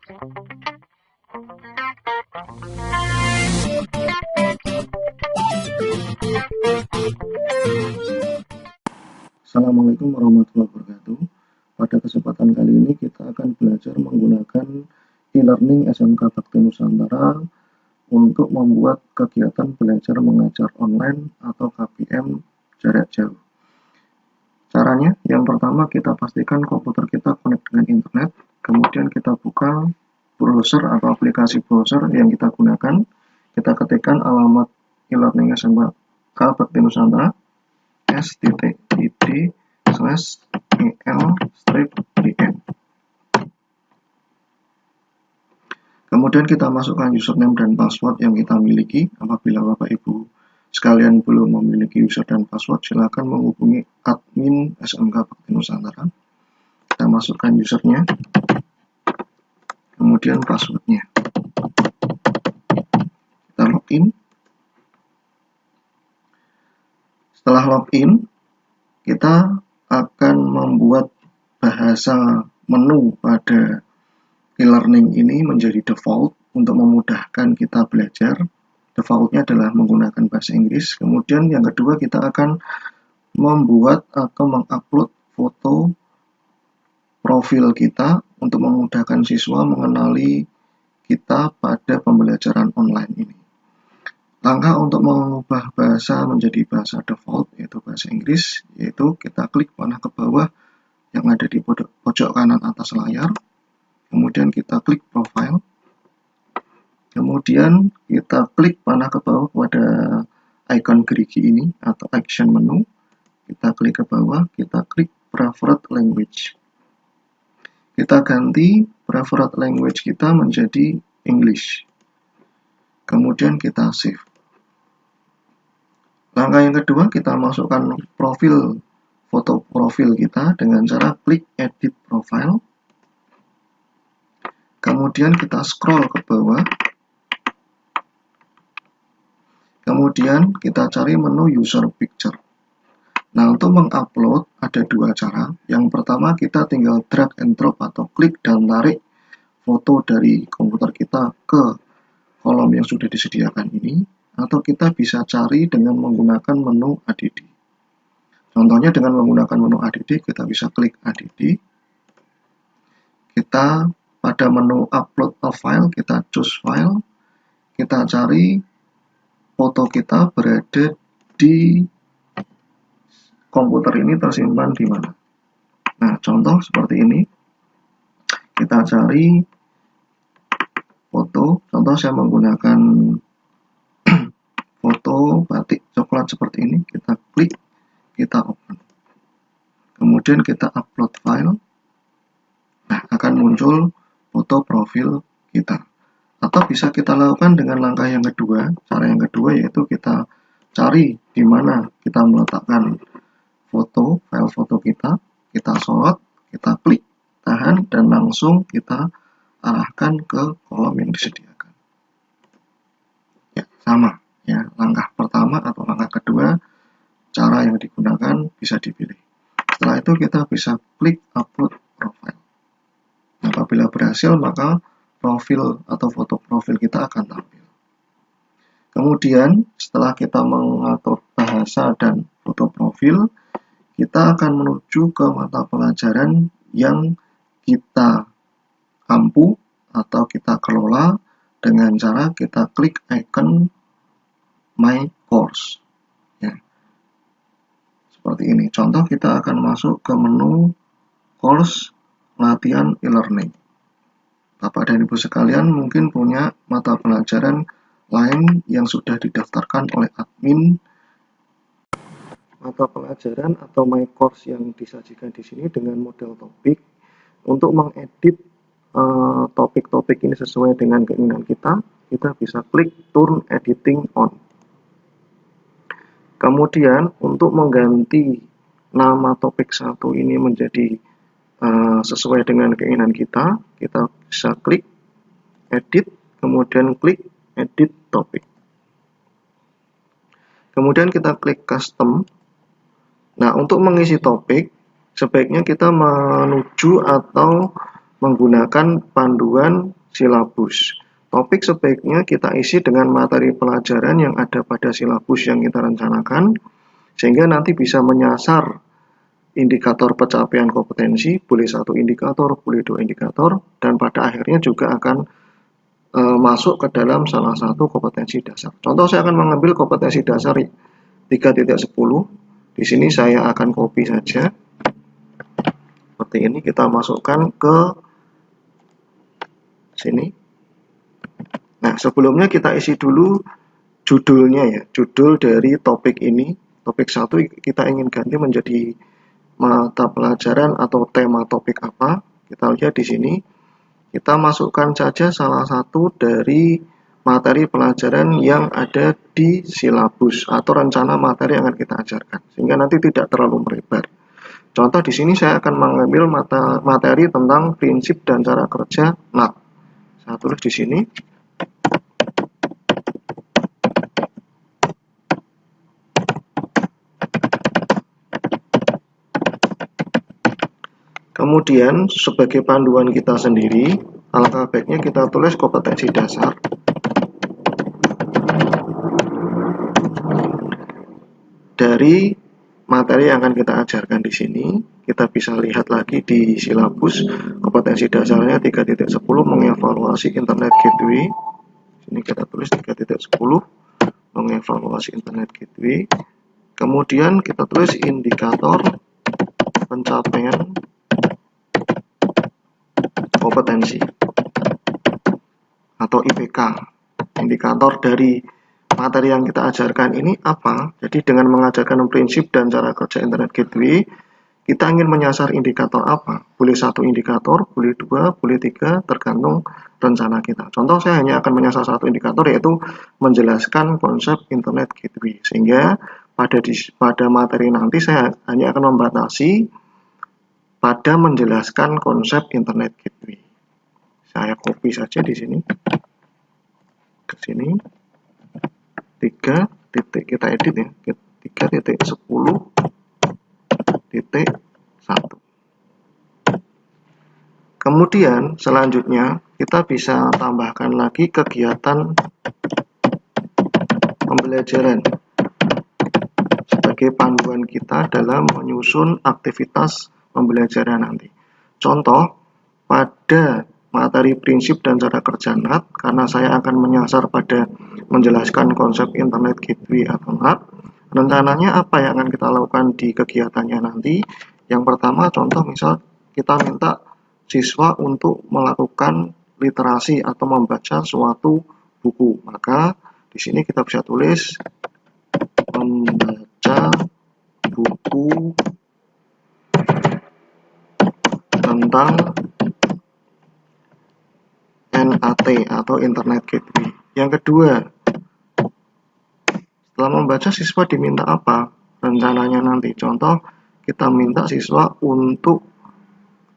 Assalamualaikum warahmatullahi wabarakatuh. Pada kesempatan kali ini kita akan belajar menggunakan e-learning SMK Bakti Nusantara untuk membuat kegiatan belajar mengajar online atau KBM jarak jauh. Caranya, yang pertama kita pastikan komputer kita connect dengan internet, kemudian kita buka browser atau aplikasi browser yang kita gunakan, kita ketikkan alamat e-learning SMK Bakti Nusantara s.id/el-im. Kemudian kita masukkan username dan password yang kita miliki. Apabila Bapak Ibu sekalian belum memiliki user dan password, silakan menghubungi admin SMK Bakti Nusantara. Kita masukkan usernya, kemudian passwordnya. Kita login. Setelah login, kita akan membuat bahasa menu pada e-learning ini menjadi default untuk memudahkan kita belajar. Defaultnya adalah menggunakan bahasa Inggris. Kemudian yang kedua, kita akan membuat atau mengupload foto profil kita untuk memudahkan siswa mengenali kita pada pembelajaran online ini. Langkah untuk mengubah bahasa menjadi bahasa default, yaitu bahasa Inggris, yaitu kita klik panah ke bawah yang ada di pojok kanan atas layar, kemudian kita klik profile, kemudian kita klik panah ke bawah pada icon gerigi ini atau action menu, kita klik ke bawah, kita klik preferred language. Kita ganti preferred language kita menjadi English. Kemudian kita save. Langkah yang kedua, kita masukkan foto profil kita dengan cara klik edit profile. Kemudian kita scroll ke bawah. Kemudian kita cari menu user picture. Nah, untuk mengupload ada dua cara. Yang pertama, kita tinggal drag and drop atau klik dan tarik foto dari komputer kita ke kolom yang sudah disediakan ini, atau kita bisa cari dengan menggunakan menu ADD. Contohnya dengan menggunakan menu ADD, kita bisa klik ADD. Kita pada menu upload a file, kita choose file. Kita cari foto kita berada di komputer ini tersimpan di mana. Nah, contoh seperti ini. Kita cari foto, contoh saya menggunakan foto batik coklat seperti ini, kita klik, kita open. Kemudian kita upload file. Nah, akan muncul foto profil kita. Atau bisa kita lakukan dengan langkah yang kedua. Cara yang kedua yaitu kita cari di mana kita meletakkan foto, file foto kita sorot, kita klik, tahan, dan langsung kita arahkan ke kolom yang disediakan. Ya, sama. Ya, langkah pertama atau langkah kedua, cara yang digunakan bisa dipilih. Setelah itu kita bisa klik upload profile. Apabila berhasil, maka profil atau foto profil kita akan tampil. Kemudian, setelah kita mengatur bahasa dan foto profil, kita akan menuju ke mata pelajaran yang kita ampu atau kita kelola dengan cara kita klik icon My Course. Ya. Seperti ini. Contoh, kita akan masuk ke menu course latihan e-learning. Bapak dan Ibu sekalian mungkin punya mata pelajaran lain yang sudah didaftarkan oleh admin. Mata pelajaran atau My Course yang disajikan di sini dengan model topik. Untuk mengedit topik-topik ini sesuai dengan keinginan kita bisa klik Turn Editing On. Kemudian untuk mengganti nama topik satu ini menjadi sesuai dengan keinginan kita bisa klik edit, kemudian klik edit topik. Kemudian kita klik custom. Nah, untuk mengisi topik, sebaiknya kita menuju atau menggunakan panduan silabus. Topik sebaiknya kita isi dengan materi pelajaran yang ada pada silabus yang kita rencanakan, sehingga nanti bisa menyasar indikator pencapaian kompetensi, boleh 1 indikator, boleh 2 indikator, dan pada akhirnya juga akan masuk ke dalam salah satu kompetensi dasar. Contoh, saya akan mengambil kompetensi dasar 3.10. Di sini saya akan copy saja. Seperti ini, kita masukkan ke sini. Nah, sebelumnya kita isi dulu judulnya ya, judul dari topik ini. Topik 1 kita ingin ganti menjadi mata pelajaran atau tema topik apa. Kita lihat di sini. Kita masukkan saja salah satu dari materi pelajaran yang ada di silabus atau rencana materi yang akan kita ajarkan, sehingga nanti tidak terlalu melebar. Contoh di sini saya akan mengambil materi tentang prinsip dan cara kerja NAT. Saya tulis di sini. Kemudian sebagai panduan kita sendiri, alangkah baiknya kita tulis kompetensi dasar. Dari materi yang akan kita ajarkan di sini, kita bisa lihat lagi di silabus kompetensi dasarnya 3.10 mengevaluasi Internet Gateway. Ini kita tulis 3.10 mengevaluasi Internet Gateway. Kemudian kita tulis indikator pencapaian kompetensi atau IPK. Indikator dari materi yang kita ajarkan ini apa? Jadi dengan mengajarkan prinsip dan cara kerja Internet Gateway, kita ingin menyasar indikator apa? Boleh 1 indikator, boleh 2, boleh 3, tergantung rencana kita. Contoh, saya hanya akan menyasar 1 indikator, yaitu menjelaskan konsep Internet Gateway. Sehingga pada materi nanti saya hanya akan membatasi pada menjelaskan konsep Internet Gateway. Saya copy saja di sini. Ke sini. 3 titik, kita edit ya. 3.10.1. Kemudian selanjutnya kita bisa tambahkan lagi kegiatan pembelajaran sebagai panduan kita dalam menyusun aktivitas pembelajaran nanti. Contoh, pada materi prinsip dan cara kerja NAT, karena saya akan menyasar pada menjelaskan konsep Internet Gateway atau NAT, rencananya apa yang akan kita lakukan di kegiatannya nanti? Yang pertama, contoh misal kita minta siswa untuk melakukan literasi atau membaca suatu buku. Maka di sini kita bisa tulis membaca buku tentang NAT atau Internet Gateway. Yang kedua, setelah membaca, siswa diminta apa? Rencananya nanti, contoh kita minta siswa untuk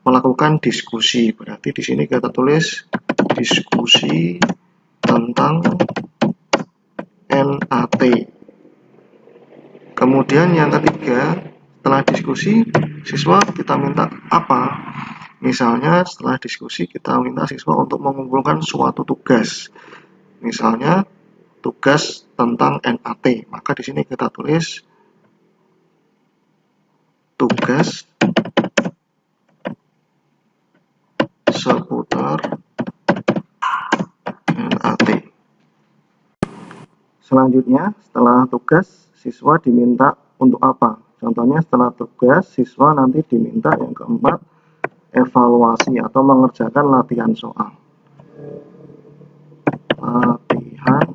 melakukan diskusi. Berarti di sini kita tulis diskusi tentang NAT. Kemudian yang ketiga, setelah diskusi, siswa kita minta apa? Misalnya setelah diskusi kita minta siswa untuk mengumpulkan suatu tugas. Misalnya tugas tentang NAT. Maka di sini kita tulis tugas seputar NAT. Selanjutnya, setelah tugas, siswa diminta untuk apa? Contohnya setelah tugas, siswa nanti diminta yang keempat, evaluasi atau mengerjakan latihan soal. Latihan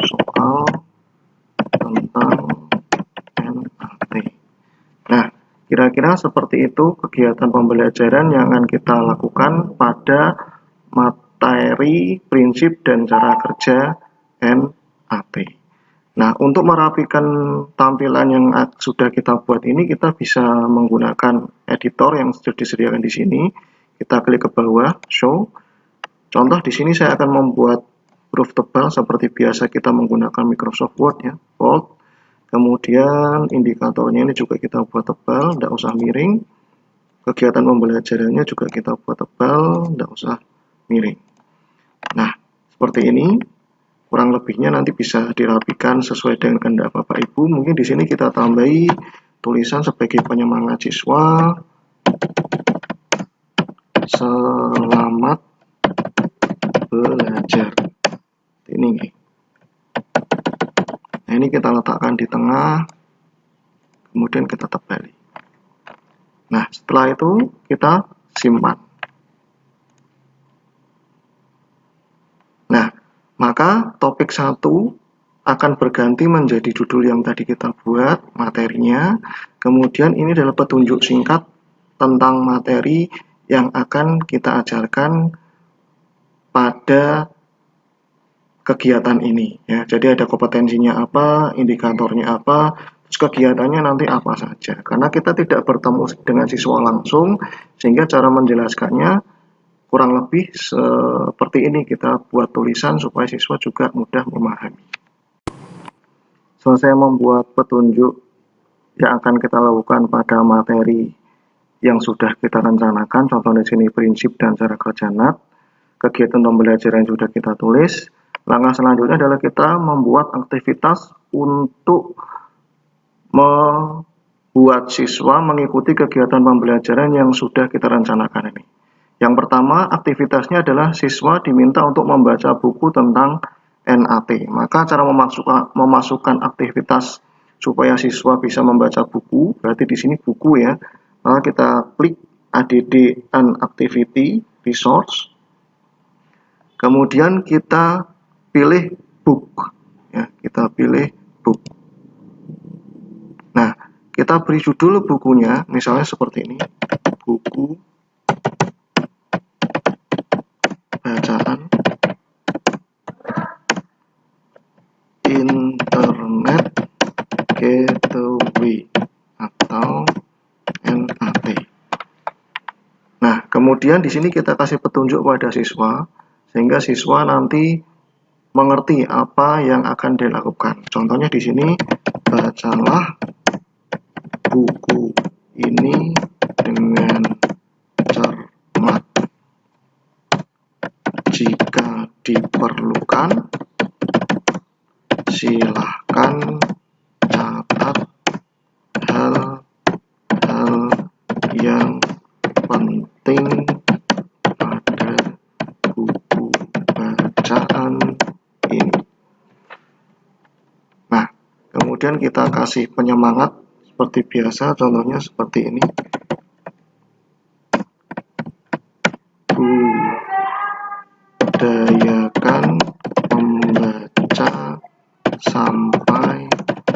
soal tentang NAT. Nah, kira-kira seperti itu kegiatan pembelajaran yang akan kita lakukan pada materi prinsip dan cara kerja NAT. Nah, untuk merapikan tampilan yang sudah kita buat ini, kita bisa menggunakan editor yang sudah disediakan di sini. Kita klik ke bawah, show. Contoh di sini saya akan membuat huruf tebal seperti biasa kita menggunakan Microsoft Word ya, bold. Kemudian indikatornya ini juga kita buat tebal, tidak usah miring. Kegiatan pembelajarannya juga kita buat tebal, tidak usah miring. seperti ini. Kurang lebihnya nanti bisa dirapikan sesuai dengan kehendak Bapak Ibu. Mungkin di sini kita tambahi tulisan sebagai penyemangat siswa. Selamat belajar. Ini. Nah, ini kita letakkan di tengah. Kemudian kita tebali. Nah, setelah itu kita simpan. Nah, maka topik 1 akan berganti menjadi judul yang tadi kita buat, materinya. Kemudian ini adalah petunjuk singkat tentang materi yang akan kita ajarkan pada kegiatan ini. Ya, jadi ada kompetensinya apa, indikatornya apa, terus kegiatannya nanti apa saja. Karena kita tidak bertemu dengan siswa langsung, sehingga cara menjelaskannya kurang lebih seperti ini, kita buat tulisan supaya siswa juga mudah memahami. Selesai membuat petunjuk yang akan kita lakukan pada materi yang sudah kita rencanakan, contohnya di sini prinsip dan cara kerja NAT, kegiatan pembelajaran yang sudah kita tulis. Langkah selanjutnya adalah kita membuat aktivitas untuk membuat siswa mengikuti kegiatan pembelajaran yang sudah kita rencanakan ini. Yang pertama, aktivitasnya adalah siswa diminta untuk membaca buku tentang NAT. Maka cara memasukkan aktivitas supaya siswa bisa membaca buku, berarti di sini buku ya. Maka kita klik ADD and Activity Resource. Kemudian kita pilih book. Ya, kita pilih book. Nah, kita beri judul bukunya, misalnya seperti ini, buku bacaan Internet Gateway atau NAT. Nah, kemudian di sini kita kasih petunjuk pada siswa, sehingga siswa nanti mengerti apa yang akan dilakukan. Contohnya di sini, bacalah buku ini dengan cermat. Jika diperlukan, silahkan catat hal-hal yang penting pada buku bacaan ini. Nah, kemudian kita kasih penyemangat seperti biasa, contohnya seperti ini. Budayakan membaca sampai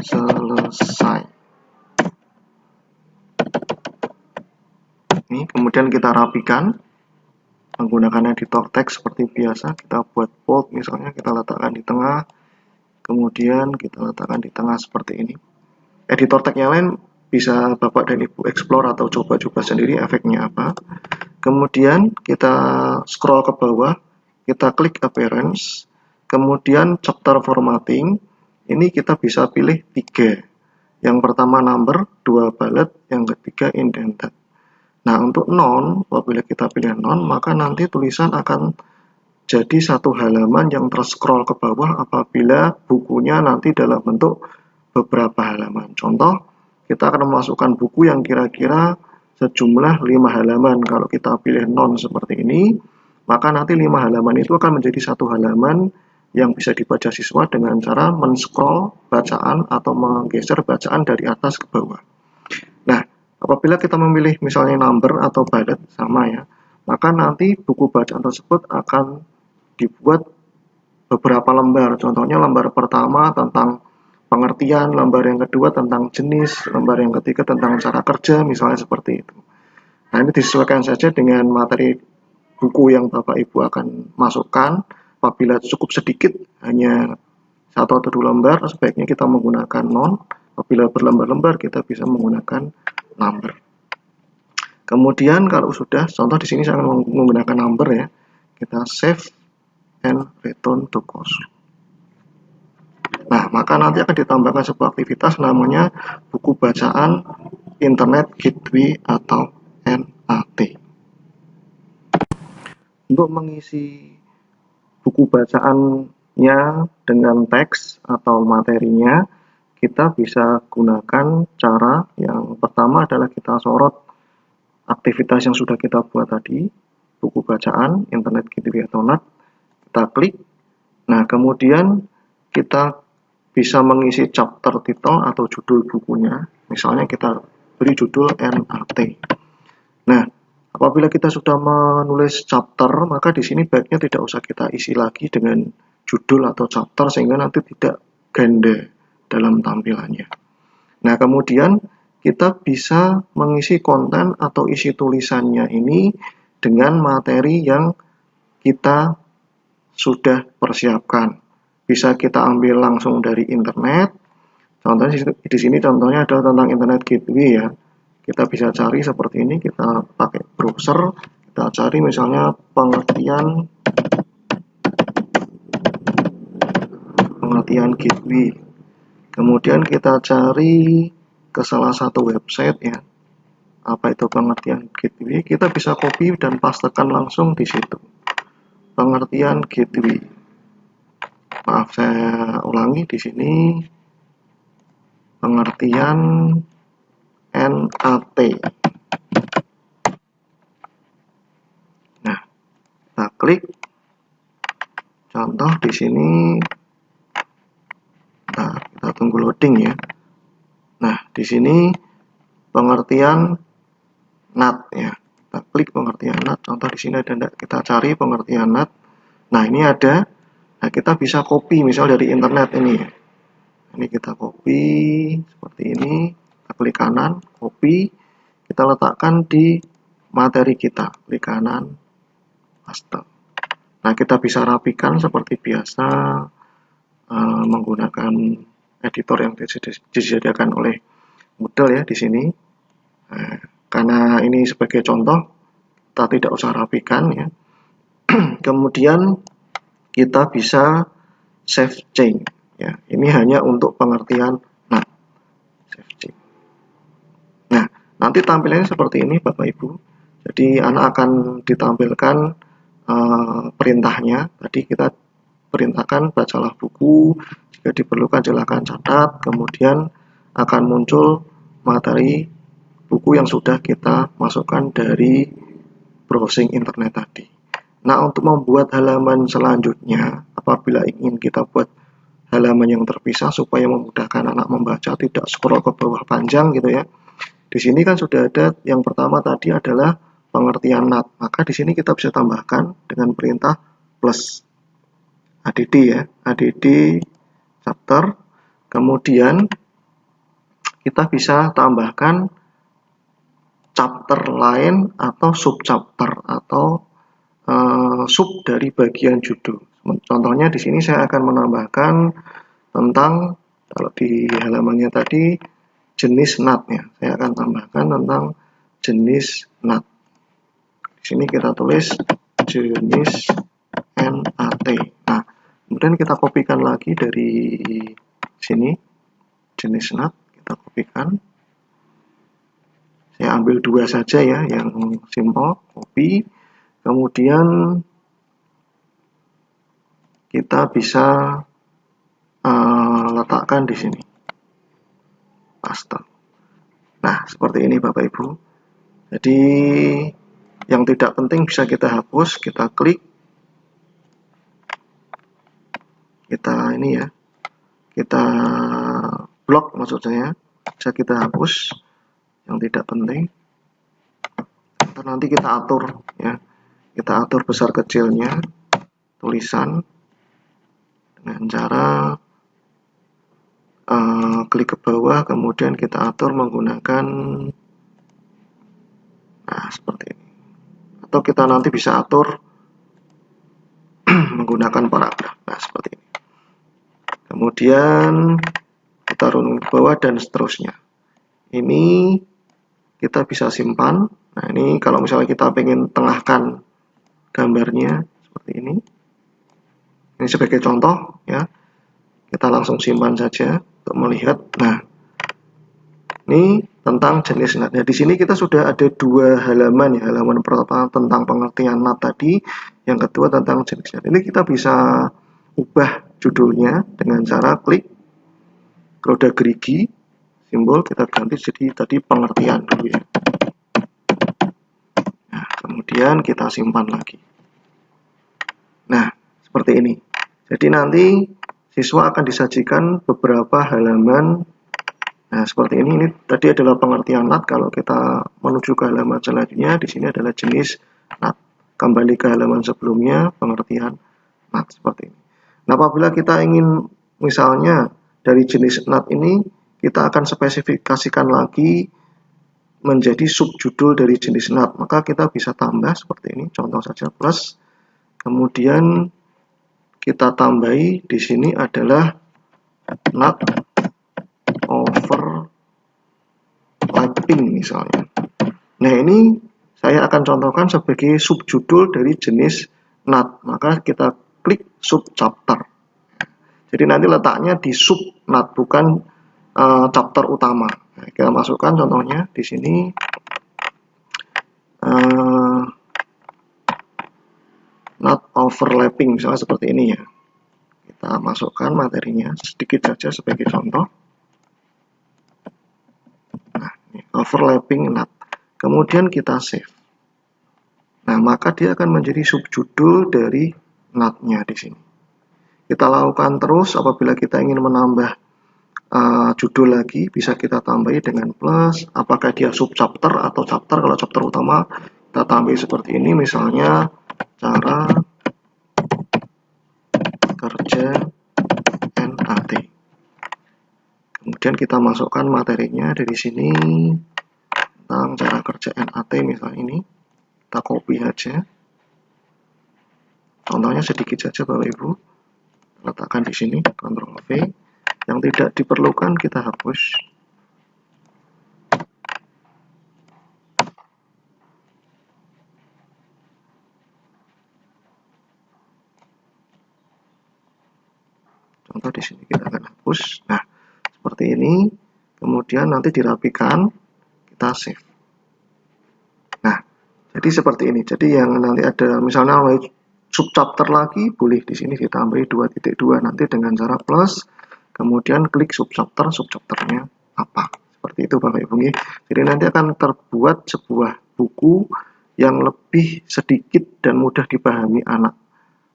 selesai. Ini kemudian kita rapikan menggunakan editor teks seperti biasa. Kita buat bold, misalnya kita letakkan di tengah, kemudian kita letakkan di tengah seperti ini. Editor teks yang lain bisa Bapak dan Ibu explore atau coba-coba sendiri efeknya apa. Kemudian kita scroll ke bawah, kita klik appearance, kemudian chapter formatting. Ini kita bisa pilih 3. Yang pertama number, 2 bullet, yang ketiga indented. Nah, untuk non, apabila kita pilih non, maka nanti tulisan akan jadi satu halaman yang terscroll ke bawah apabila bukunya nanti dalam bentuk beberapa halaman. Contoh, kita akan memasukkan buku yang kira-kira sejumlah 5 halaman. Kalau kita pilih non seperti ini, maka nanti 5 halaman itu akan menjadi satu halaman yang bisa dibaca siswa dengan cara men-scroll bacaan atau menggeser bacaan dari atas ke bawah. Nah, apabila kita memilih misalnya number atau bullet sama ya, maka nanti buku bacaan tersebut akan dibuat beberapa lembar. Contohnya lembar pertama tentang pengertian, lembar yang kedua tentang jenis, lembar yang ketiga tentang cara kerja, misalnya seperti itu. Nah, ini disesuaikan saja dengan materi buku yang Bapak Ibu akan masukkan. Apabila cukup sedikit, hanya 1 atau 2 lembar, sebaiknya kita menggunakan non. Apabila berlembar-lembar, kita bisa menggunakan number. Kemudian kalau sudah, contoh di sini saya akan menggunakan number ya, kita save and return to course. Nah, maka nanti akan ditambahkan sebuah aktivitas namanya buku bacaan Internet Gateway atau NAT. Untuk mengisi buku bacaannya dengan teks atau materinya, kita bisa gunakan cara yang pertama adalah kita sorot aktivitas yang sudah kita buat tadi, buku bacaan, internet gateway atau NAT, kita klik. Nah, kemudian kita bisa mengisi chapter title atau judul bukunya. Misalnya kita beri judul NAT. Nah, apabila kita sudah menulis chapter, maka di sini baiknya tidak usah kita isi lagi dengan judul atau chapter sehingga nanti tidak ganda dalam tampilannya. Nah, kemudian kita bisa mengisi konten atau isi tulisannya ini dengan materi yang kita sudah persiapkan. Bisa kita ambil langsung dari internet. Contohnya di sini contohnya adalah tentang internet gateway ya. Kita bisa cari seperti ini, kita pakai browser, kita cari misalnya pengertian gateway. Kemudian kita cari ke salah satu website ya. Apa itu pengertian gateway? Kita bisa copy dan pastekan langsung di situ. Pengertian gateway. Maaf, saya ulangi di sini. Pengertian NAT. Nah, kita klik. Contoh di sini. Nah, kita tunggu loading ya. Nah, di sini pengertian NAT ya. Kita klik pengertian NAT. Contoh di sini ada, kita cari pengertian NAT. Nah, ini ada. Nah, kita bisa copy misal dari internet ini ya. Ini kita copy seperti ini. Kita klik kanan, copy. Kita letakkan di materi kita. Klik kanan, paste. Nah, kita bisa rapikan seperti biasa menggunakan editor yang disediakan oleh Moodle ya di sini. Nah, karena ini sebagai contoh, kita tidak usah rapikan ya. Kemudian kita bisa save change ya. Ini hanya untuk pengertian NAT. Save change. Nah, nanti tampilannya seperti ini Bapak Ibu. Jadi anak akan ditampilkan perintahnya. Tadi kita perintahkan bacalah buku, jika diperlukan silakan catat, kemudian akan muncul materi buku yang sudah kita masukkan dari browsing internet tadi. Nah, untuk membuat halaman selanjutnya, apabila ingin kita buat halaman yang terpisah supaya memudahkan anak membaca, tidak scroll ke bawah panjang gitu ya. Di sini kan sudah ada yang pertama tadi adalah pengertian NAT. Maka di sini kita bisa tambahkan dengan perintah plus add ya, add chapter. Kemudian kita bisa tambahkan chapter lain atau subchapter atau sub dari bagian judul. Contohnya di sini saya akan menambahkan tentang, kalau di halamannya tadi jenis NAT-nya, saya akan tambahkan tentang jenis NAT. Di sini kita tulis jenis NAT. Nah, kemudian kita kopikan lagi dari sini jenis NAT, kita kopikan. Saya ambil dua saja ya, yang simple, copy. Kemudian kita bisa letakkan di sini, paste. Nah, seperti ini Bapak Ibu. Jadi yang tidak penting bisa kita hapus, kita klik, kita ini ya, kita blok maksud saya, bisa kita hapus yang tidak penting. Nanti kita atur ya, kita atur besar kecilnya tulisan dengan cara klik ke bawah, kemudian kita atur menggunakan seperti ini, atau kita nanti bisa atur menggunakan paragraf. Nah, seperti ini. Kemudian kita runut ke bawah dan seterusnya. Ini kita bisa simpan. Nah, ini kalau misalnya kita pengen tengahkan gambarnya seperti ini. Ini sebagai contoh ya. Kita langsung simpan saja untuk melihat. Nah, ini tentang jenis NAT. Nah, di sini kita sudah ada dua halaman ya. Halaman pertama tentang pengertian NAT tadi, yang kedua tentang jenis NAT. Ini kita bisa ubah judulnya dengan cara klik roda gerigi, simbol kita ganti jadi tadi pengertian dulu ya. Nah, kemudian kita simpan lagi. Nah, seperti ini. Jadi nanti siswa akan disajikan beberapa halaman. Nah, seperti ini tadi adalah pengertian NAT. Kalau kita menuju ke halaman selanjutnya, di sini adalah jenis NAT. Kembali ke halaman sebelumnya, pengertian NAT seperti ini. Nah, apabila kita ingin misalnya dari jenis NAT ini, kita akan spesifikasikan lagi menjadi subjudul dari jenis NAT. Maka kita bisa tambah seperti ini, contoh saja plus. Kemudian kita tambahi di sini adalah NAT overlapping misalnya. Nah, ini saya akan contohkan sebagai subjudul dari jenis NAT. Maka kita klik subchapter. Jadi nanti letaknya di sub NAT, bukan chapter utama. Nah, kita masukkan contohnya di sini. NAT overlapping misalnya seperti ini ya. Kita masukkan materinya sedikit saja sebagai contoh. Nah, ini overlapping NAT. Kemudian kita save. Nah, maka dia akan menjadi subjudul dari NAT-nya di sini. Kita lakukan terus. Apabila kita ingin menambah judul lagi, bisa kita tambahi dengan plus. Apakah dia subchapter atau chapter? Kalau chapter utama kita tambahi seperti ini, misalnya cara kerja NAT. Kemudian kita masukkan materinya dari sini tentang cara kerja NAT misalnya ini. Kita copy aja. Contohnya sedikit saja Bapak Ibu. Letakkan di sini, Ctrl V. Yang tidak diperlukan kita hapus. Contoh di sini kita akan hapus. Nah, seperti ini. Kemudian nanti dirapikan, kita save. Nah, jadi seperti ini. Jadi yang nanti ada misalnya subchapter lagi, boleh di sini ditambahi 2.2 nanti dengan cara plus. Kemudian klik subchapternya apa. Seperti itu Bapak Ibu. Jadi nanti akan terbuat sebuah buku yang lebih sedikit dan mudah dipahami anak,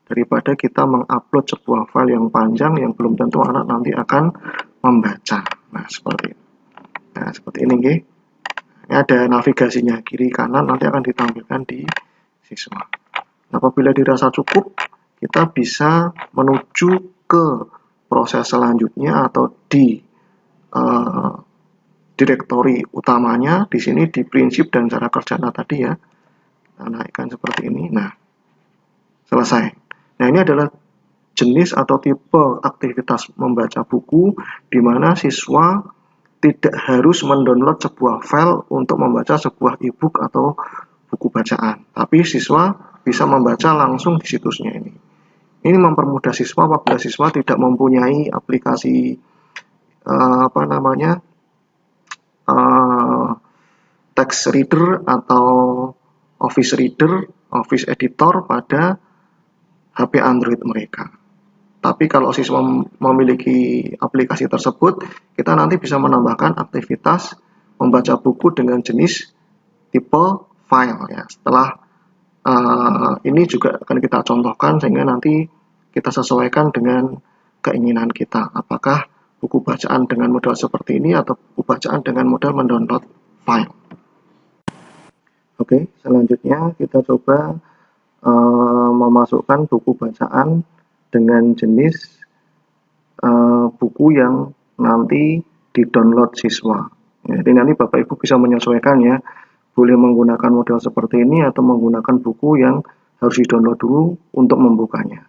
daripada kita mengupload sebuah file yang panjang yang belum tentu anak nanti akan membaca. Nah, seperti ini. Nah, seperti ini nggih. Ini ada navigasinya kiri kanan, nanti akan ditampilkan di siswa. Nah, apabila dirasa cukup, kita bisa menuju ke proses selanjutnya atau di direktori utamanya. Di sini di prinsip dan cara kerja tadi ya. Kita naikkan seperti ini. Nah, selesai. Nah, ini adalah jenis atau tipe aktivitas membaca buku di mana siswa tidak harus mendownload sebuah file untuk membaca sebuah e-book atau buku bacaan, tapi siswa bisa membaca langsung di situsnya ini. Ini mempermudah siswa apabila siswa tidak mempunyai aplikasi text reader atau office reader, office editor pada HP Android mereka. Tapi kalau siswa memiliki aplikasi tersebut, kita nanti bisa menambahkan aktivitas membaca buku dengan jenis tipe file ya. Setelah ini juga akan kita contohkan sehingga nanti kita sesuaikan dengan keinginan kita. Apakah buku bacaan dengan model seperti ini atau buku bacaan dengan model mendownload file. Oke, selanjutnya kita coba memasukkan buku bacaan dengan jenis buku yang nanti di-download siswa. Jadi nanti Bapak Ibu bisa menyesuaikan ya, boleh menggunakan model seperti ini atau menggunakan buku yang harus di-download dulu untuk membukanya.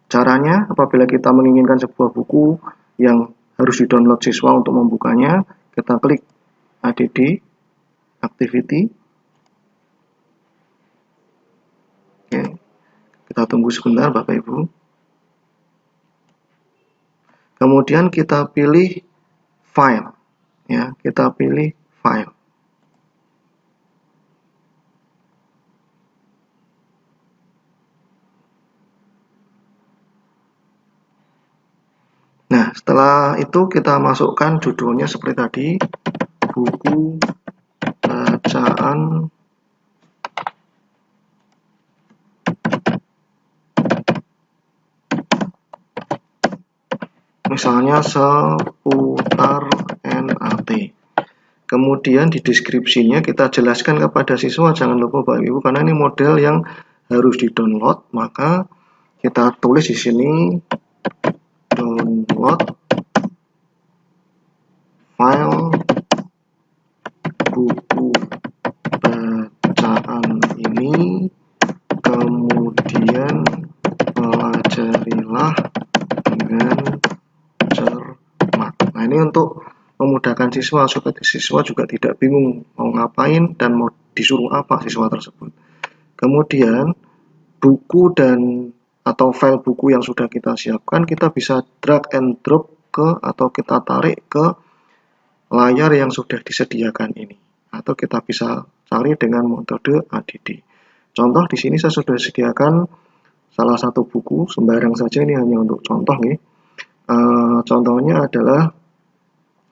Caranya, apabila kita menginginkan sebuah buku yang harus di-download siswa untuk membukanya, kita klik add, activity. Oke. Kita tunggu sebentar Bapak Ibu. Kemudian kita pilih file ya, kita pilih file. Nah, setelah itu kita masukkan judulnya seperti tadi, buku bacaan misalnya seputar NAT. Kemudian di deskripsinya kita jelaskan kepada siswa, jangan lupa Bapak Ibu, karena ini model yang harus di-download, maka kita tulis di sini download file buku bacaan ini, kemudian pelajarilah dengan cermat. Nah, ini untuk memudahkan siswa supaya siswa juga tidak bingung mau ngapain dan mau disuruh apa siswa tersebut. Kemudian buku dan atau file buku yang sudah kita siapkan kita bisa drag and drop ke atau kita tarik ke layar yang sudah disediakan ini, atau kita bisa cari dengan metode ADD. Contoh di sini saya sudah sediakan salah satu buku, sembarang saja, ini hanya untuk contoh nih. Contohnya adalah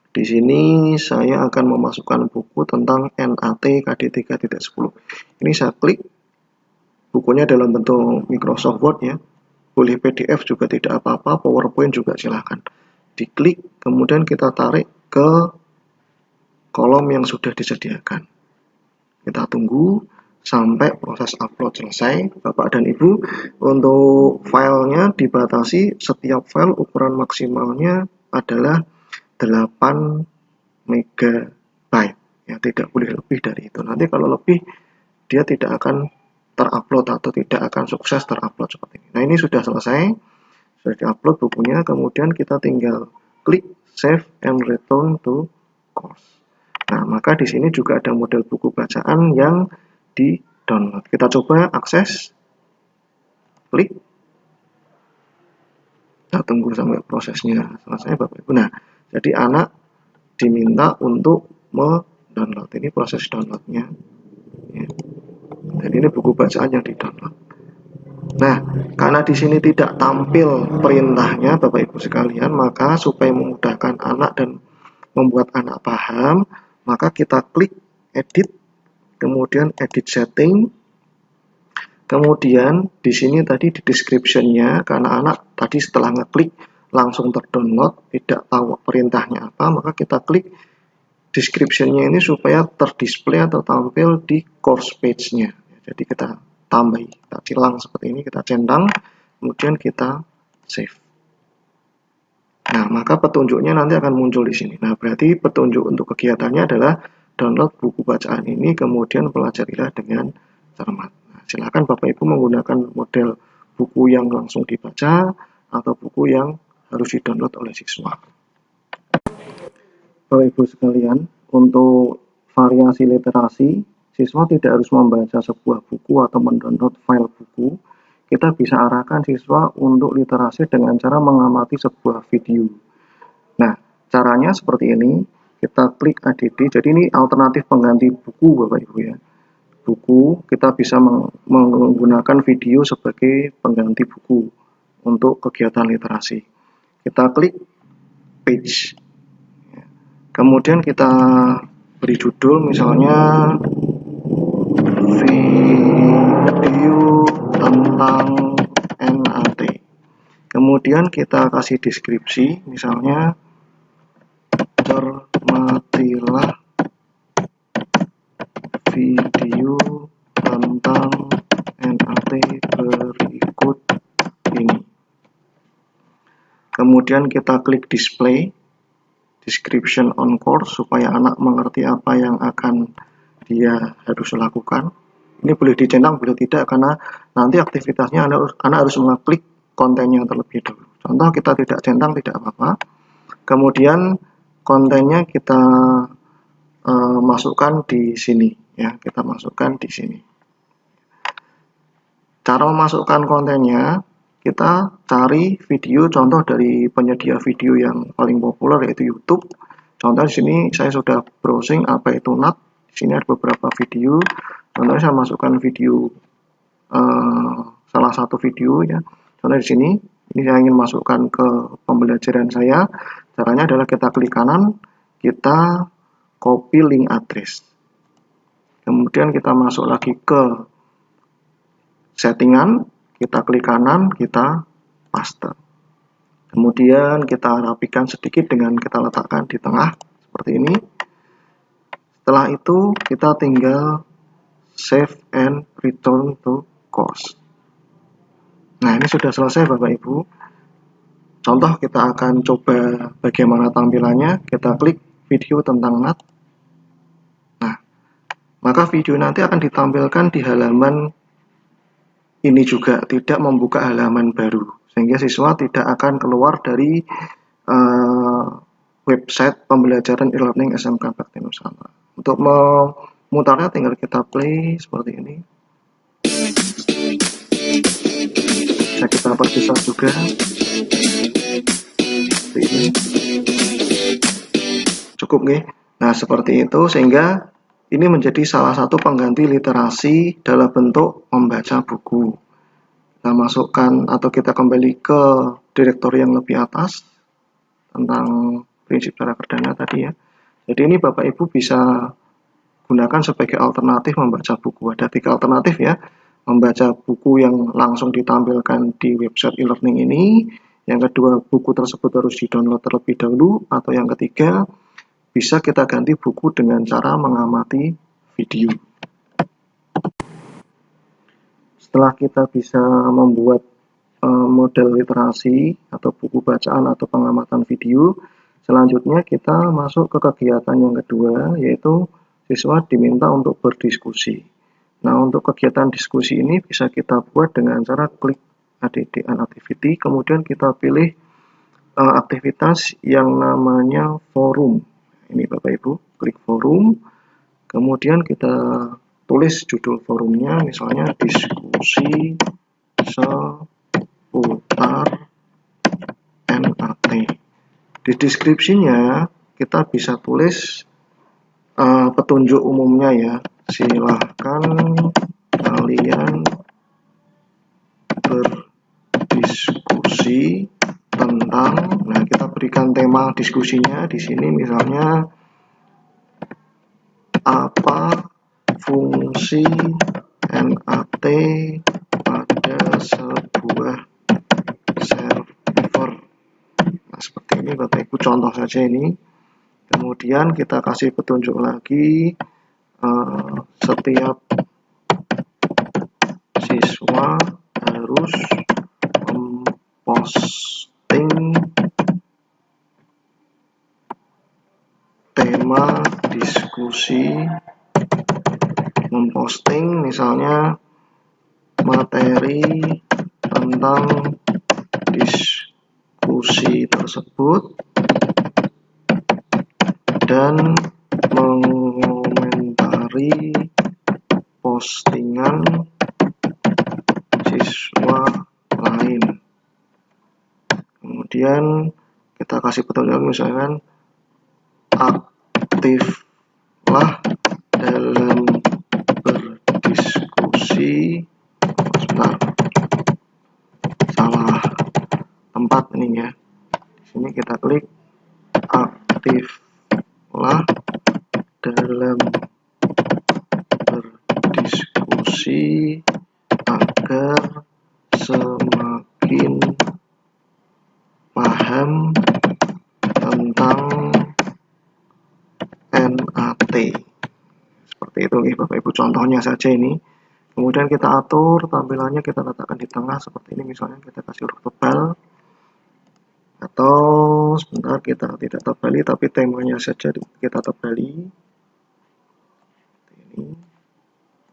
di sini saya akan memasukkan buku tentang NAT KD 3.10. Ini saya klik, bukunya dalam bentuk Microsoft Word ya. Boleh PDF juga tidak apa-apa, PowerPoint juga silahkan. Diklik, kemudian kita tarik ke kolom yang sudah disediakan. Kita tunggu sampai proses upload selesai, Bapak dan Ibu. Untuk filenya dibatasi, setiap file ukuran maksimalnya adalah 8 MB. Ya, tidak boleh lebih dari itu. Nanti kalau lebih, dia tidak akan terupload atau tidak akan sukses terupload seperti ini. Nah, ini sudah selesai, sudah diupload bukunya, kemudian kita tinggal klik save and return to course. Nah, maka di sini juga ada model buku bacaan yang di-download. Kita coba akses, klik, kita tunggu sampai prosesnya selesai Bapak Ibu. Nah, jadi anak diminta untuk mendownload, ini proses downloadnya. Ya. Dan ini buku bacaan yang di-download. Nah, karena di sini tidak tampil perintahnya Bapak Ibu sekalian, maka supaya memudahkan anak dan membuat anak paham, maka kita klik edit, kemudian edit setting. Kemudian di sini tadi di description-nya, karena anak tadi setelah ngeklik langsung terdownload, tidak tahu perintahnya apa, maka kita klik description-nya ini supaya terdisplay atau tampil di course page-nya. Jadi kita tambahi, kita silang seperti ini, kita centang, kemudian kita save. Nah, maka petunjuknya nanti akan muncul di sini. Nah, berarti petunjuk untuk kegiatannya adalah download buku bacaan ini, kemudian pelajarilah dengan cermat. Nah, silakan Bapak Ibu menggunakan model buku yang langsung dibaca atau buku yang harus di-download oleh siswa. Bapak Ibu sekalian, untuk variasi literasi, siswa tidak harus membaca sebuah buku atau mendownload file buku. Kita bisa arahkan siswa untuk literasi dengan cara mengamati sebuah video. Nah, caranya seperti ini. Kita klik ADD. Jadi ini alternatif pengganti buku Bapak Ibu ya. Buku, kita bisa menggunakan video sebagai pengganti buku untuk kegiatan literasi. Kita klik page. Kemudian kita beri judul misalnya video tentang NAT. Kemudian kita kasih deskripsi misalnya cermatilah video tentang NAT berikut ini. Kemudian kita klik display description on course supaya anak mengerti apa yang akan dia harus lakukan. Ini boleh dicentang, boleh tidak, karena nanti aktivitasnya anak harus mengklik kontennya terlebih dahulu. Contoh kita tidak centang, tidak apa-apa. Kemudian kontennya kita masukkan di sini, ya, kita masukkan di sini. Cara memasukkan kontennya, kita cari video contoh dari penyedia video yang paling populer yaitu YouTube. Contoh di sini saya sudah browsing apa itu NAT. Di sini ada beberapa video. Contohnya saya masukkan video salah satu video ya. Contoh di sini, ini saya ingin masukkan ke pembelajaran saya. Caranya adalah kita klik kanan, kita copy link address. Kemudian kita masuk lagi ke settingan, kita klik kanan, kita paste. Kemudian kita rapikan sedikit dengan kita letakkan di tengah seperti ini. Setelah itu kita tinggal save and return to course. Nah, ini sudah selesai Bapak Ibu. Contoh kita akan coba bagaimana tampilannya. Kita klik video tentang NAT. Nah, maka video nanti akan ditampilkan di halaman ini juga, tidak membuka halaman baru, sehingga siswa tidak akan keluar dari website pembelajaran e-learning SMK Bakti Nusantara. Untuk memutarnya tinggal kita play seperti ini. Bisa kita perpisah juga seperti ini. Cukup nih. Nah, seperti itu, sehingga ini menjadi salah satu pengganti literasi dalam bentuk membaca buku. Kita masukkan atau kita kembali ke direktori yang lebih atas tentang prinsip cara perdana tadi ya. Jadi ini Bapak Ibu bisa gunakan sebagai alternatif membaca buku. Ada 3 alternatif ya. Membaca buku yang langsung ditampilkan di website e-learning ini. Yang kedua, buku tersebut harus di-download terlebih dahulu. Atau yang ketiga, bisa kita ganti buku dengan cara mengamati video. Setelah kita bisa membuat model literasi atau buku bacaan atau pengamatan video, selanjutnya kita masuk ke kegiatan yang kedua, yaitu siswa diminta untuk berdiskusi. Nah, untuk kegiatan diskusi ini bisa kita buat dengan cara klik ADD and Activity, kemudian kita pilih aktivitas yang namanya forum. Ini Bapak Ibu, klik forum, kemudian kita tulis judul forumnya, misalnya diskusi seputar NAT. Di deskripsinya kita bisa tulis petunjuk umumnya ya, silahkan kalian berdiskusi tentang, nah kita berikan tema diskusinya di sini misalnya apa fungsi NAT pada sebuah server. Nah, seperti ini Bapak Ibu, contoh saja ini. Kemudian kita kasih petunjuk lagi, setiap siswa harus memposting tema diskusi, memposting misalnya materi tentang diskusi tersebut dan mengomentari postingan siswa lain. Kemudian kita kasih petunjuk misalkan aktiflah dalam berdiskusi. Sebentar, salah tempat ini ya. Di sini kita klik aktiflah dalam berdiskusi agar semakin paham tentang NAT. Seperti itu nih Bapak Ibu, contohnya saja ini. Kemudian kita atur tampilannya, kita letakkan di tengah seperti ini, misalnya kita kasih huruf tebal, atau sebentar kita tidak tebali tapi temanya saja kita tebali. Ini.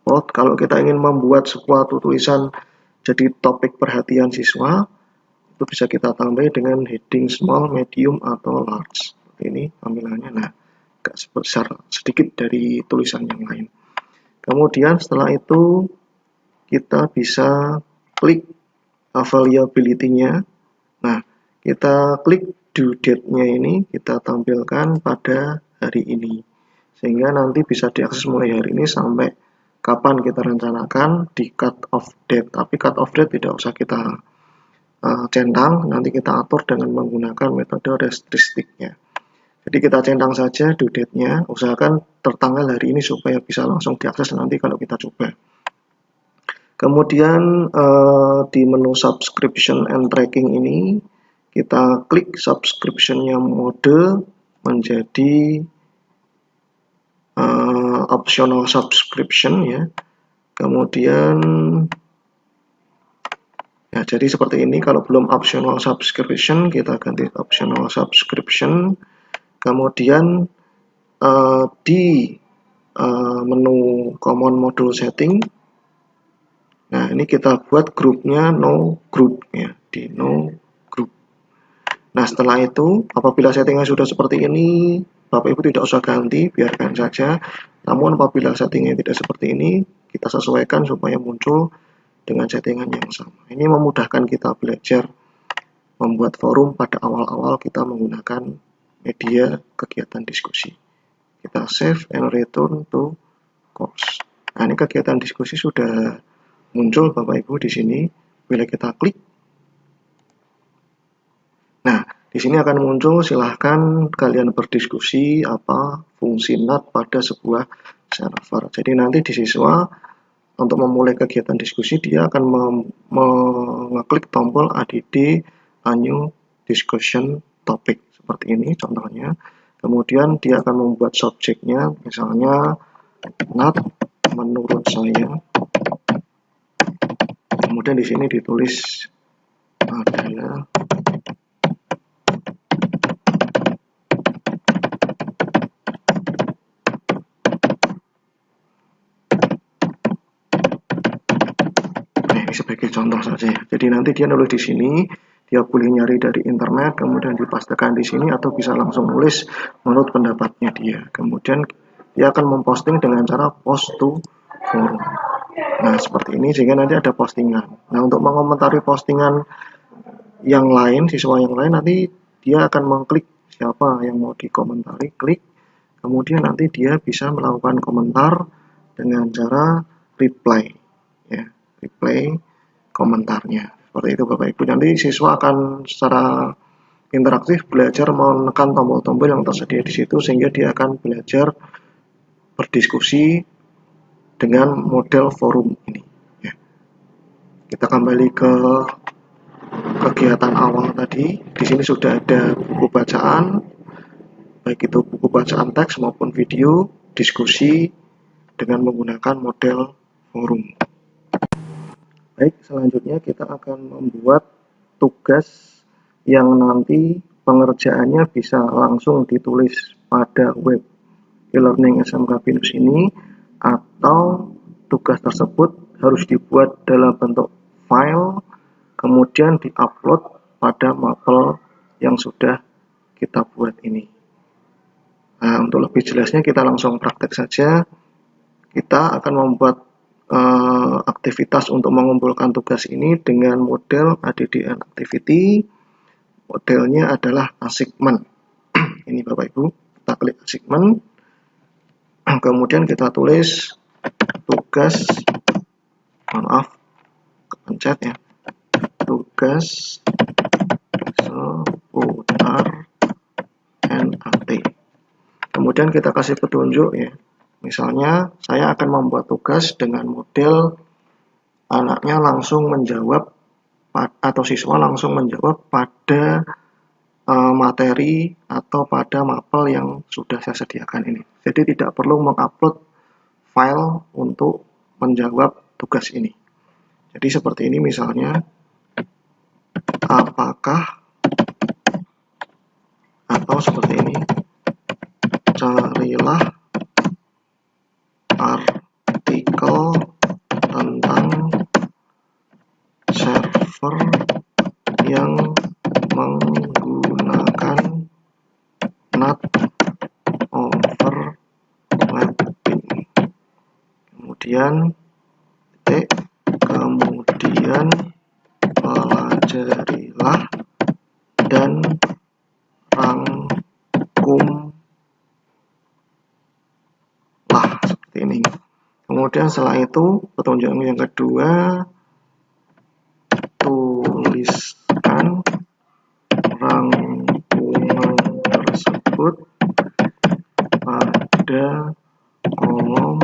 Oh, kalau kita ingin membuat suatu tulisan jadi topik perhatian siswa, itu bisa kita tambahi dengan heading small, medium, atau large. Seperti ini tampilannya. Nah, agak sebesar sedikit dari tulisan yang lain. Kemudian setelah itu kita bisa klik availability-nya. Nah, kita klik due date-nya ini kita tampilkan pada hari ini, sehingga nanti bisa diakses mulai hari ini sampai kapan kita rencanakan di cut off date. Tapi cut off date tidak usah kita centang, nanti kita atur dengan menggunakan metode restrictnya. Jadi kita centang saja due date-nya, usahakan tertanggal hari ini supaya bisa langsung diakses nanti kalau kita coba. Kemudian di menu subscription and tracking ini kita klik subscription-nya mode menjadi optional subscription ya. Kemudian ya, jadi seperti ini. Kalau belum optional subscription, kita ganti optional subscription. Kemudian di menu common module setting, nah ini kita buat grupnya no group ya, di no group. Nah setelah itu, apabila settingnya sudah seperti ini, Bapak Ibu tidak usah ganti, biarkan saja. Namun apabila settingnya tidak seperti ini, kita sesuaikan supaya muncul dengan settingan yang sama. Ini memudahkan kita belajar membuat forum pada awal-awal kita menggunakan media kegiatan diskusi. Kita save and return to course. Nah, ini kegiatan diskusi sudah muncul Bapak Ibu di sini. Bila kita klik, nah di sini akan muncul silahkan kalian berdiskusi apa fungsi NAT pada sebuah server. Jadi nanti di siswa untuk memulai kegiatan diskusi, dia akan mengeklik tombol add a new discussion topic seperti ini contohnya. Kemudian dia akan membuat subjeknya, misalnya NAT menurut saya. Kemudian di sini ditulis adalah sebagai contoh saja ya. Jadi nanti dia nulis di sini, dia boleh nyari dari internet, kemudian dipastikan di sini atau bisa langsung nulis menurut pendapatnya dia. Kemudian dia akan memposting dengan cara post to forum. Nah, seperti ini sehingga nanti ada postingan. Nah, untuk mengomentari postingan yang lain, siswa yang lain, nanti dia akan mengklik siapa yang mau dikomentari, klik. Kemudian nanti dia bisa melakukan komentar dengan cara reply ya. Reply komentarnya. Seperti itu Bapak Ibu. Nanti siswa akan secara interaktif belajar menekan tombol-tombol yang tersedia di situ sehingga dia akan belajar berdiskusi dengan model forum ini. Ya. Kita kembali ke kegiatan awal tadi. Di sini sudah ada buku bacaan, baik itu buku bacaan teks maupun video, diskusi dengan menggunakan model forum. Baik, selanjutnya kita akan membuat tugas yang nanti pengerjaannya bisa langsung ditulis pada web e-learning SMK Binus ini, atau tugas tersebut harus dibuat dalam bentuk file, kemudian diupload pada mapel yang sudah kita buat ini. Nah, untuk lebih jelasnya kita langsung praktek saja. Kita akan membuat aktivitas untuk mengumpulkan tugas ini dengan model ADDN activity. Modelnya adalah assignment. Ini Bapak Ibu, kita klik assignment. Kemudian kita tulis tugas, maaf, kepencet ya, tugas seputar NAT. Kemudian kita kasih petunjuk ya. Misalnya, saya akan membuat tugas dengan model anaknya langsung menjawab atau siswa langsung menjawab pada materi atau pada mapel yang sudah saya sediakan ini. Jadi tidak perlu mengupload file untuk menjawab tugas ini. Jadi seperti ini misalnya, apakah, atau seperti ini, carilah artikel tentang server yang menggunakan NAT overlapping. Kemudian kemudian pelajarilah dan Kemudian setelah itu petunjuk yang kedua, tuliskan rangkuman tersebut pada kolom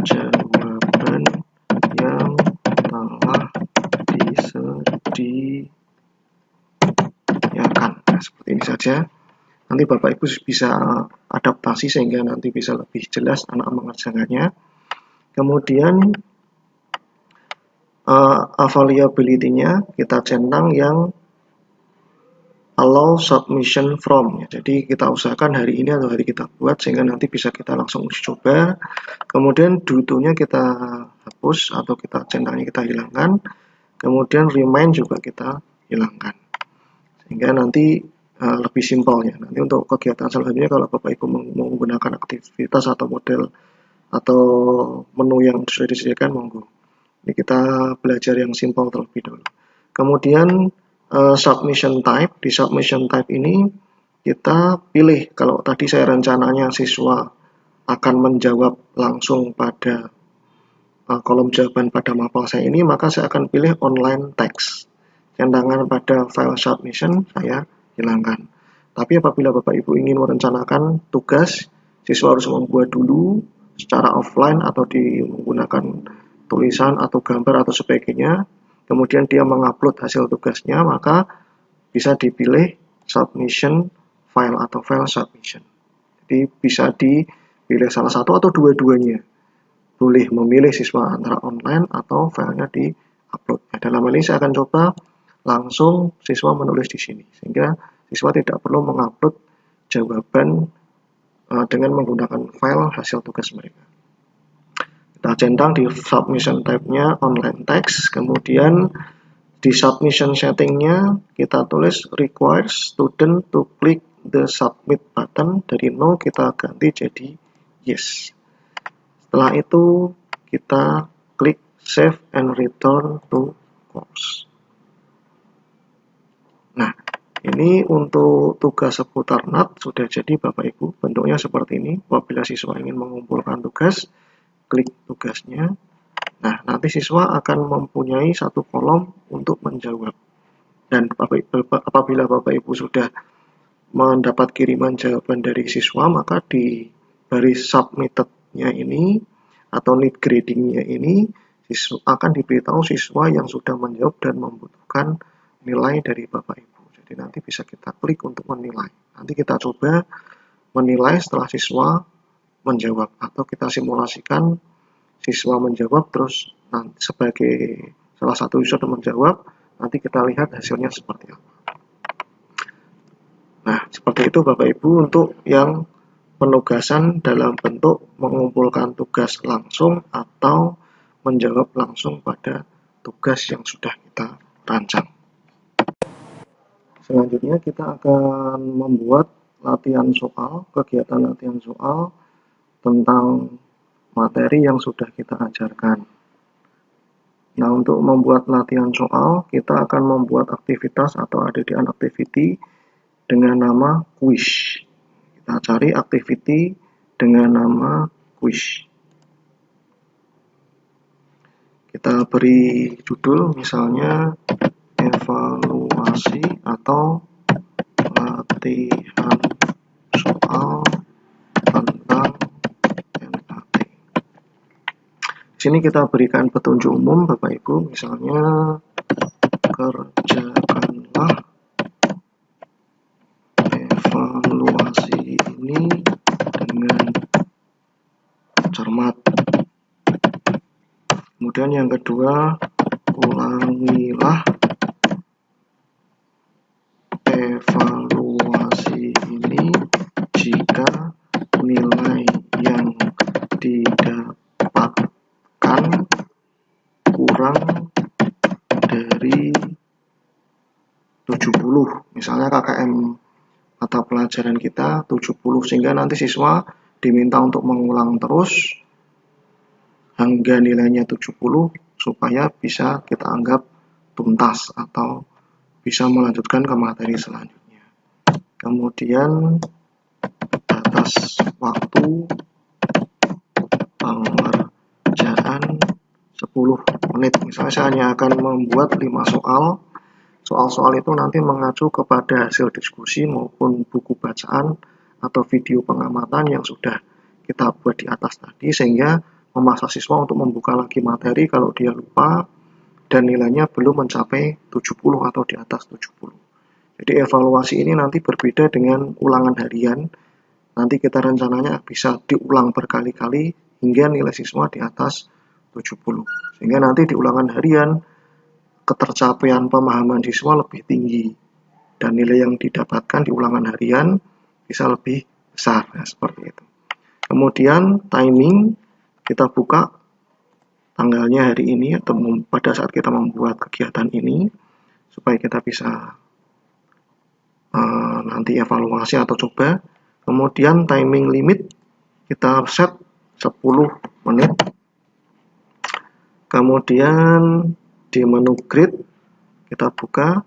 jawaban yang telah disediakan. Nah, seperti ini saja. Nanti Bapak Ibu bisa adaptasi sehingga nanti bisa lebih jelas anak mengerjakannya. Kemudian availability-nya kita centang yang allow submission from. Jadi kita usahakan hari ini atau hari kita buat sehingga nanti bisa kita langsung uji coba. Kemudian do-nya kita hapus atau kita centangnya kita hilangkan. Kemudian remind juga kita hilangkan. Sehingga nanti lebih simpel ya. Nanti untuk kegiatan selanjutnya kalau Bapak Ibu menggunakan aktivitas atau model atau menu yang sudah disediakan, monggo. Ini kita belajar yang simpel terlebih dahulu. Kemudian submission type. Di submission type ini kita pilih, kalau tadi saya rencananya siswa akan menjawab langsung pada kolom jawaban pada mapel saya ini, maka saya akan pilih online text. Centangan pada file submission saya hilangkan. Tapi apabila Bapak Ibu ingin merencanakan tugas, siswa harus membuat dulu secara offline atau menggunakan tulisan atau gambar atau sebagainya, kemudian dia mengupload hasil tugasnya, maka bisa dipilih submission file atau file submission. Jadi bisa dipilih salah satu atau dua-duanya. Boleh memilih siswa antara online atau filenya di-upload. Nah, dalam hal ini saya akan coba langsung siswa menulis di sini, sehingga siswa tidak perlu mengupload jawaban dengan menggunakan file hasil tugas mereka. Kita centang di submission type-nya online text, kemudian di submission setting-nya kita tulis requires student to click the submit button, dari no kita ganti jadi yes. Setelah itu kita klik save and return to course. Nah, ini untuk tugas seputar NAT sudah jadi Bapak Ibu. Bentuknya seperti ini. Apabila siswa ingin mengumpulkan tugas, klik tugasnya. Nah, nanti siswa akan mempunyai satu kolom untuk menjawab. Dan apabila Bapak Ibu sudah mendapat kiriman jawaban dari siswa, maka di baris submitted-nya ini atau need grading-nya ini akan diberitahu siswa yang sudah menjawab dan membutuhkan nilai dari Bapak Ibu. Jadi nanti bisa kita klik untuk menilai. Nanti kita coba menilai setelah siswa menjawab, atau kita simulasikan siswa menjawab terus nanti sebagai salah satu user menjawab, nanti kita lihat hasilnya seperti apa. Nah, seperti itu Bapak Ibu untuk yang penugasan dalam bentuk mengumpulkan tugas langsung atau menjawab langsung pada tugas yang sudah kita rancang. Selanjutnya kita akan membuat latihan soal, kegiatan latihan soal tentang materi yang sudah kita ajarkan. Nah, untuk membuat latihan soal, kita akan membuat aktivitas atau ADDN activity dengan nama quiz. Kita cari activity dengan nama quiz. Kita beri judul misalnya evaluasi atau latihan soal tentang NAT. Di sini kita berikan petunjuk umum Bapak Ibu, misalnya kerjakanlah evaluasi ini dengan cermat. Kemudian yang kedua, ulangilah evaluasi ini jika nilai yang didapatkan kurang dari 70. Misalnya KKM mata pelajaran kita 70, sehingga nanti siswa diminta untuk mengulang terus hingga nilainya 70 supaya bisa kita anggap tuntas atau bisa melanjutkan ke materi selanjutnya. Kemudian batas waktu pengerjaan 10 menit. Misalnya saya hanya akan membuat 5 soal. Soal-soal itu nanti mengacu kepada hasil diskusi maupun buku bacaan atau video pengamatan yang sudah kita buat di atas tadi, sehingga memaksa siswa untuk membuka lagi materi kalau dia lupa dan nilainya belum mencapai 70 atau di atas 70. Jadi evaluasi ini nanti berbeda dengan ulangan harian. Nanti kita rencananya bisa diulang berkali-kali hingga nilai siswa di atas 70. Sehingga nanti di ulangan harian ketercapaian pemahaman siswa lebih tinggi dan nilai yang didapatkan di ulangan harian bisa lebih besar, ya, seperti itu. Kemudian timing kita buka tanggalnya hari ini atau pada saat kita membuat kegiatan ini supaya kita bisa nanti evaluasi atau coba. Kemudian timing limit kita set 10 menit. Kemudian di menu grade kita buka,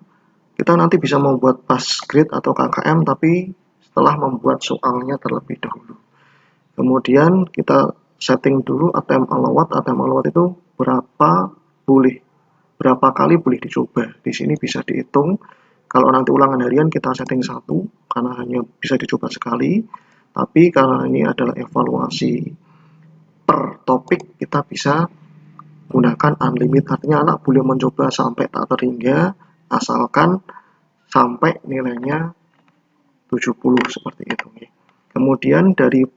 kita nanti bisa membuat pas grade atau KKM tapi setelah membuat soalnya terlebih dahulu. Kemudian kita setting dulu attempt allowed itu berapa kali boleh dicoba. Di sini bisa dihitung. Kalau nanti ulangan harian kita setting 1 karena hanya bisa dicoba sekali, tapi karena ini adalah evaluasi per topik kita bisa gunakan unlimited, artinya anak boleh mencoba sampai tak terhingga asalkan sampai nilainya 70 seperti itu. Kemudian dari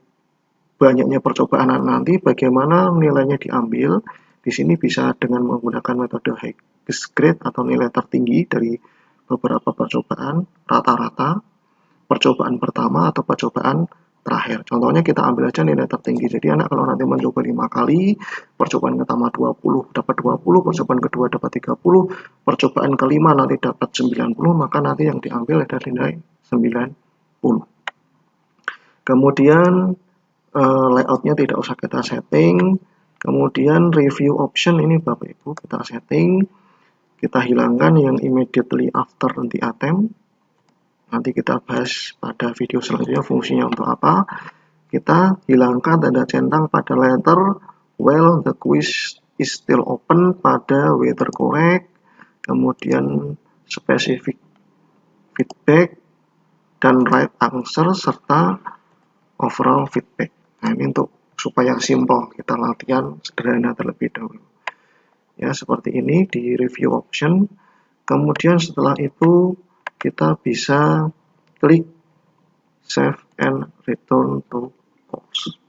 banyaknya percobaan nanti bagaimana nilainya diambil. Di sini bisa dengan menggunakan metode highest grade atau nilai tertinggi dari beberapa percobaan, rata-rata percobaan pertama atau percobaan terakhir. Contohnya kita ambil aja nilai tertinggi. Jadi anak kalau nanti mencoba 5 kali, percobaan pertama 20 dapat 20, percobaan kedua dapat 30, percobaan kelima nanti dapat 90, maka nanti yang diambil adalah nilai 90. Kemudian layoutnya tidak usah kita setting. Kemudian review option ini Bapak Ibu kita setting. Kita hilangkan yang immediately after the attempt. Nanti kita bahas pada video selanjutnya fungsinya untuk apa. Kita hilangkan tanda centang pada letter while the quiz is still open pada whether correct, kemudian specific feedback dan right answer serta overall feedback. Nah, ini untuk supaya simple kita latihan sederhana terlebih dahulu. Ya, seperti ini di review option. Kemudian setelah itu kita bisa klik save and return to course.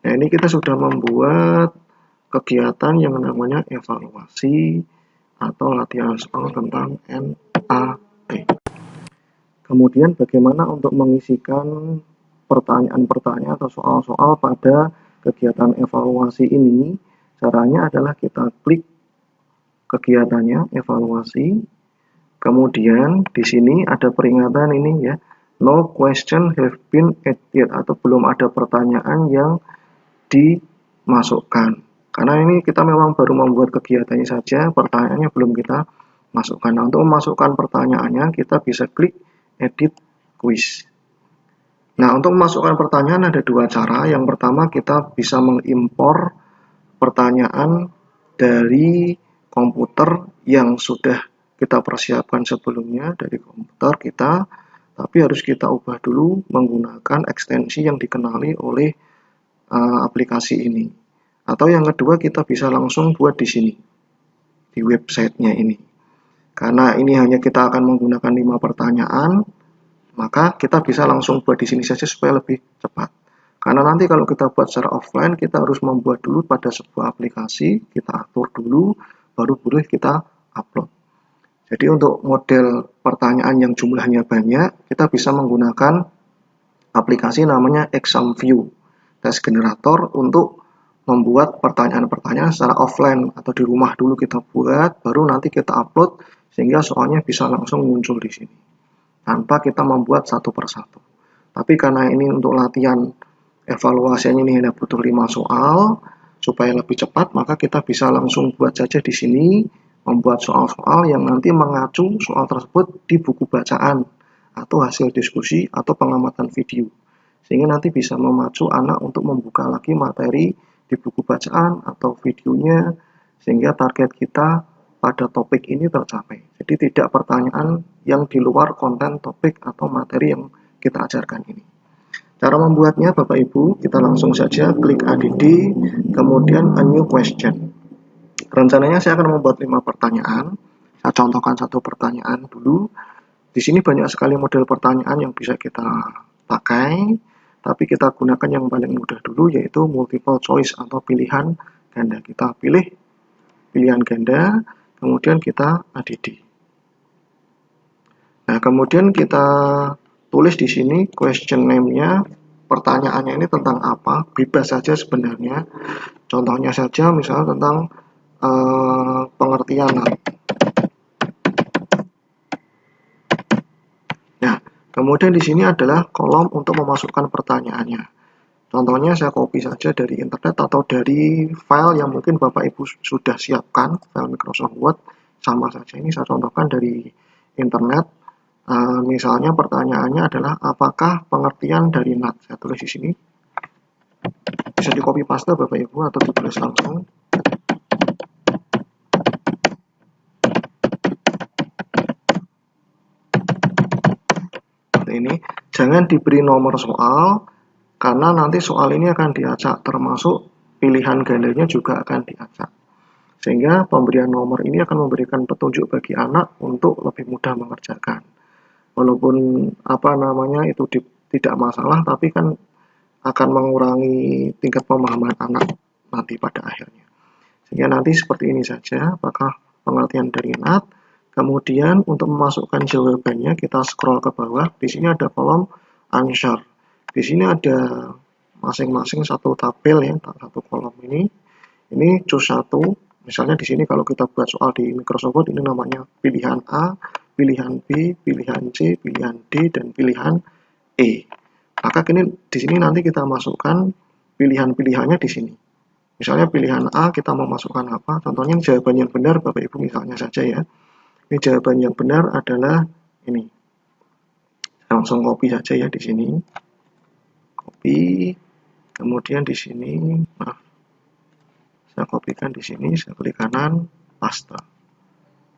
Nah, ini kita sudah membuat kegiatan yang namanya evaluasi atau latihan soal tentang NAT. Kemudian bagaimana untuk mengisikan pertanyaan-pertanyaan atau soal-soal pada kegiatan evaluasi ini? Caranya adalah kita klik kegiatannya evaluasi. Kemudian di sini ada peringatan ini ya, no question have been added atau belum ada pertanyaan yang dimasukkan. Karena ini kita memang baru membuat kegiatannya saja, pertanyaannya belum kita masukkan. Nah, untuk memasukkan pertanyaannya kita bisa klik edit quiz. Nah, untuk memasukkan pertanyaan ada dua cara. Yang pertama kita bisa mengimpor pertanyaan dari komputer yang sudah kita persiapkan sebelumnya dari komputer kita, tapi harus kita ubah dulu menggunakan ekstensi yang dikenali oleh aplikasi ini. Atau yang kedua kita bisa langsung buat di sini, di websitenya ini. Karena ini hanya kita akan menggunakan 5 pertanyaan, maka kita bisa langsung buat di sini saja supaya lebih cepat. Karena nanti kalau kita buat secara offline, kita harus membuat dulu pada sebuah aplikasi, kita atur dulu, baru boleh kita upload. Jadi untuk model pertanyaan yang jumlahnya banyak, kita bisa menggunakan aplikasi namanya ExamView Test Generator untuk membuat pertanyaan-pertanyaan secara offline atau di rumah dulu kita buat, baru nanti kita upload sehingga soalnya bisa langsung muncul di sini tanpa kita membuat satu persatu. Tapi karena ini untuk latihan evaluasinya ini hanya butuh 5 soal supaya lebih cepat, maka kita bisa langsung buat saja di sini, membuat soal-soal yang nanti mengacu soal tersebut di buku bacaan atau hasil diskusi atau pengamatan video. Sehingga nanti bisa memacu anak untuk membuka lagi materi di buku bacaan atau videonya sehingga target kita pada topik ini tercapai. Jadi tidak pertanyaan yang di luar konten topik atau materi yang kita ajarkan ini. Cara membuatnya Bapak Ibu, kita langsung saja klik ADD, kemudian a new question. Rencananya saya akan membuat 5 pertanyaan. Saya contohkan satu pertanyaan dulu. Di sini banyak sekali model pertanyaan yang bisa kita pakai, tapi kita gunakan yang paling mudah dulu, yaitu multiple choice atau pilihan ganda. Kita pilih pilihan ganda, kemudian kita ADD. Nah, kemudian kita tulis di sini question name-nya, pertanyaannya ini tentang apa, bebas saja sebenarnya. Contohnya saja misalnya tentang pengertian. Nah, kemudian di sini adalah kolom untuk memasukkan pertanyaannya. Contohnya saya copy saja dari internet atau dari file yang mungkin Bapak Ibu sudah siapkan, file Microsoft Word, sama saja. Ini saya contohkan dari internet. Misalnya pertanyaannya adalah apakah pengertian dari NAT? Saya tulis di sini. Bisa di copy paste Bapak Ibu atau ditulis langsung. Seperti ini. Jangan diberi nomor soal karena nanti soal ini akan diacak, termasuk pilihan gandanya juga akan diacak. Sehingga pemberian nomor ini akan memberikan petunjuk bagi anak untuk lebih mudah mengerjakan. Walaupun itu tidak masalah, tapi kan akan mengurangi tingkat pemahaman anak nanti pada akhirnya. Sehingga nanti seperti ini saja, apakah pengertian dari NAT. Kemudian untuk memasukkan jawabannya kita scroll ke bawah. Di sini ada kolom answer. Di sini ada masing-masing satu tabel ya, satu kolom ini. Ini choose satu. Misalnya di sini kalau kita buat soal di Microsoft Word ini namanya pilihan A, pilihan B, pilihan C, pilihan D, dan pilihan E. Maka di sini nanti kita masukkan pilihan-pilihannya di sini. Misalnya pilihan A kita mau masukkan apa? Contohnya jawaban yang benar Bapak Ibu misalnya saja ya. Ini jawaban yang benar adalah ini. Saya langsung copy saja ya di sini. Copy. Kemudian di sini, saya kopikan di sini, saya klik kanan, paste.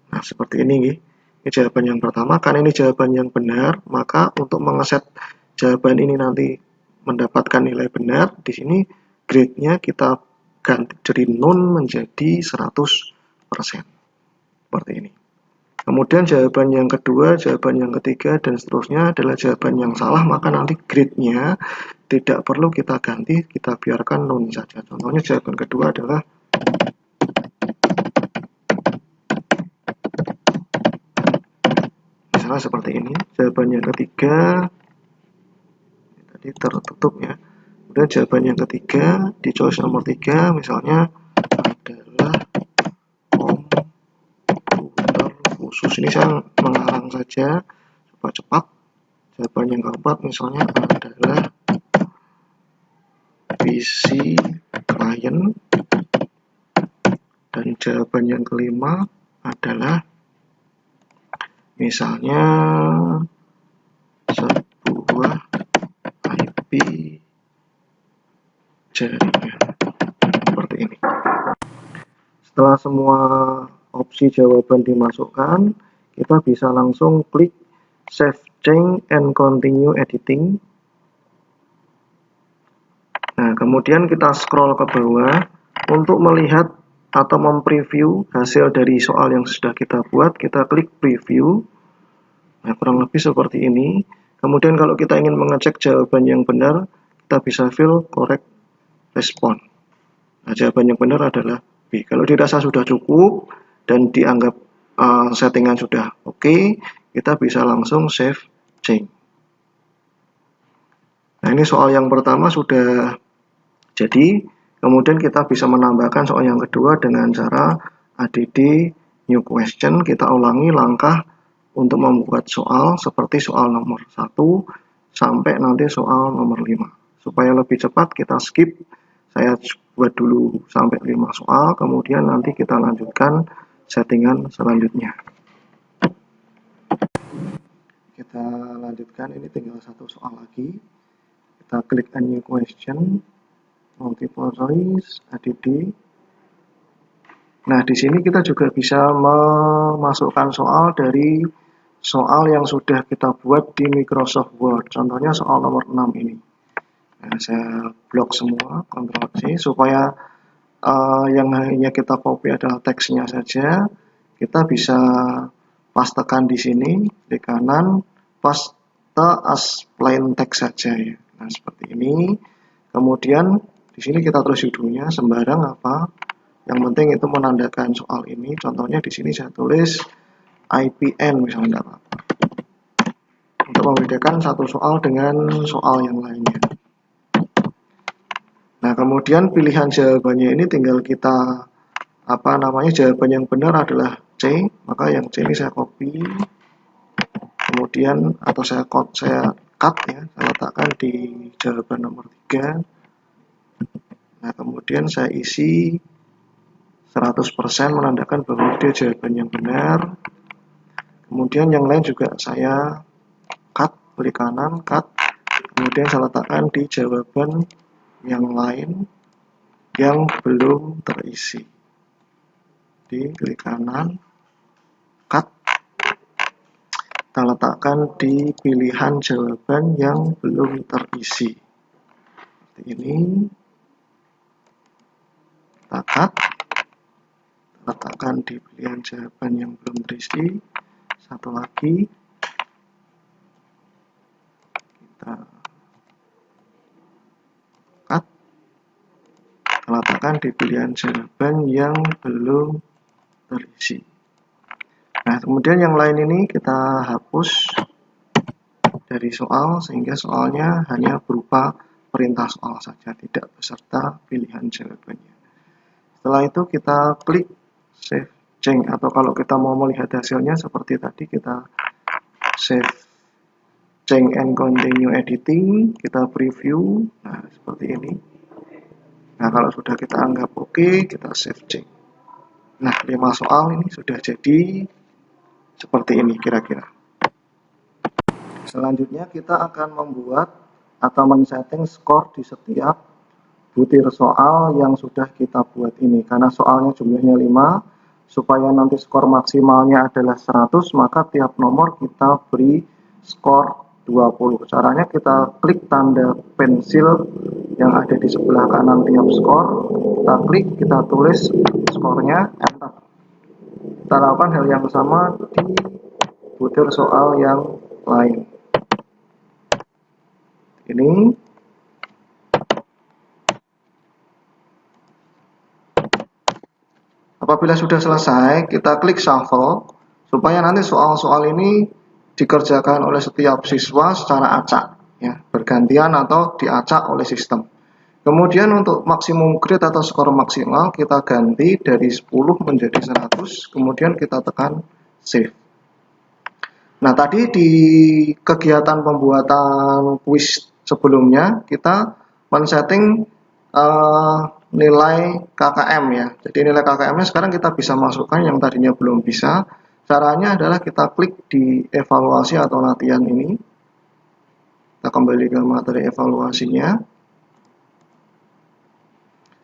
Nah, seperti ini. Ini jawaban yang pertama. Karena ini jawaban yang benar, maka untuk mengeset jawaban ini nanti mendapatkan nilai benar, di sini grade-nya kita ganti dari non menjadi 100%. Seperti ini. Kemudian jawaban yang kedua, jawaban yang ketiga, dan seterusnya adalah jawaban yang salah, maka nanti grade-nya tidak perlu kita ganti, kita biarkan non saja. Contohnya jawaban kedua adalah misalnya seperti ini. Jawaban yang ketiga tadi tertutup ya. Kemudian jawaban yang ketiga di choice nomor 3 misalnya adalah komputer khusus. Ini saya mengarang saja supaya cepat. Jawaban yang keempat misalnya adalah PC klien, dan jawaban yang kelima adalah misalnya sebuah IP jaringan. Seperti ini. Setelah semua opsi jawaban dimasukkan, kita bisa langsung klik Save Change and Continue Editing. Nah, kemudian kita scroll ke bawah untuk melihat atau mempreview hasil dari soal yang sudah kita buat. Kita klik Preview. Nah, kurang lebih seperti ini. Kemudian kalau kita ingin mengecek jawaban yang benar, kita bisa fill correct response. Nah, jawaban yang benar adalah B. Kalau dirasa sudah cukup dan dianggap settingan sudah oke, kita bisa langsung save change. Nah, ini soal yang pertama sudah jadi. Kemudian kita bisa menambahkan soal yang kedua dengan cara ADD new question. Kita ulangi langkah untuk membuat soal seperti soal nomor 1 sampai nanti soal nomor 5. Supaya lebih cepat kita skip. Saya buat dulu sampai 5 soal, kemudian nanti kita lanjutkan settingan selanjutnya. Kita lanjutkan, ini tinggal satu soal lagi. Kita klik a new question, multiple choice, ADD. Nah, di sini kita juga bisa memasukkan soal dari soal yang sudah kita buat di Microsoft Word. Contohnya soal nomor 6 ini. Nah, saya blok semua, Ctrl C, supaya yang hanya kita copy adalah teksnya saja. Kita bisa pastekan di sini, di kanan, paste as plain text saja ya. Nah, seperti ini. Kemudian di sini kita tulis judulnya sembarang apa. Yang penting itu menandakan soal ini. Contohnya di sini saya tulis IPN misalnya apa. Untuk membedakan satu soal dengan soal yang lainnya. Nah, kemudian pilihan jawabannya ini tinggal kita jawaban yang benar adalah C, maka yang C ini saya copy, kemudian atau saya cut ya, saya letakkan di jawaban nomor 3. Nah, kemudian saya isi 100% menandakan bahwa dia jawaban yang benar. Kemudian yang lain juga saya cut, klik kanan, cut, kemudian saya letakkan di jawaban yang lain yang belum terisi. Di klik kanan, cut, kita letakkan di pilihan jawaban yang belum terisi. Seperti ini, kita cut, letakkan di pilihan jawaban yang belum terisi. Satu lagi, kita cut, letakkan di pilihan jawaban yang belum terisi. Nah, kemudian yang lain ini kita hapus dari soal sehingga soalnya hanya berupa perintah soal saja, tidak beserta pilihan jawabannya. Setelah itu kita klik save change, atau kalau kita mau melihat hasilnya seperti tadi, kita save change and continue editing, kita preview. Nah, seperti ini. Nah, kalau sudah kita anggap oke, kita save change. Nah, 5 soal ini sudah jadi seperti ini kira-kira. Selanjutnya kita akan membuat atau men-setting skor di setiap butir soal yang sudah kita buat ini. Karena soalnya jumlahnya 5, supaya nanti skor maksimalnya adalah 100, maka tiap nomor kita beri skor 20. Caranya kita klik tanda pensil yang ada di sebelah kanan tiap skor, kita klik, kita tulis skornya, enter. Kita lakukan hal yang sama di butir soal yang lain. Ini apabila sudah selesai, kita klik shuffle supaya nanti soal-soal ini dikerjakan oleh setiap siswa secara acak, ya, bergantian atau diacak oleh sistem. Kemudian untuk maksimum grade atau skor maksimal kita ganti dari 10 menjadi 100, kemudian kita tekan save. Nah, tadi di kegiatan pembuatan kuis sebelumnya kita men-setting nilai KKM ya. Jadi nilai KKM-nya sekarang kita bisa masukkan yang tadinya belum bisa. Caranya adalah kita klik di evaluasi atau latihan ini. Kita kembali ke materi evaluasinya.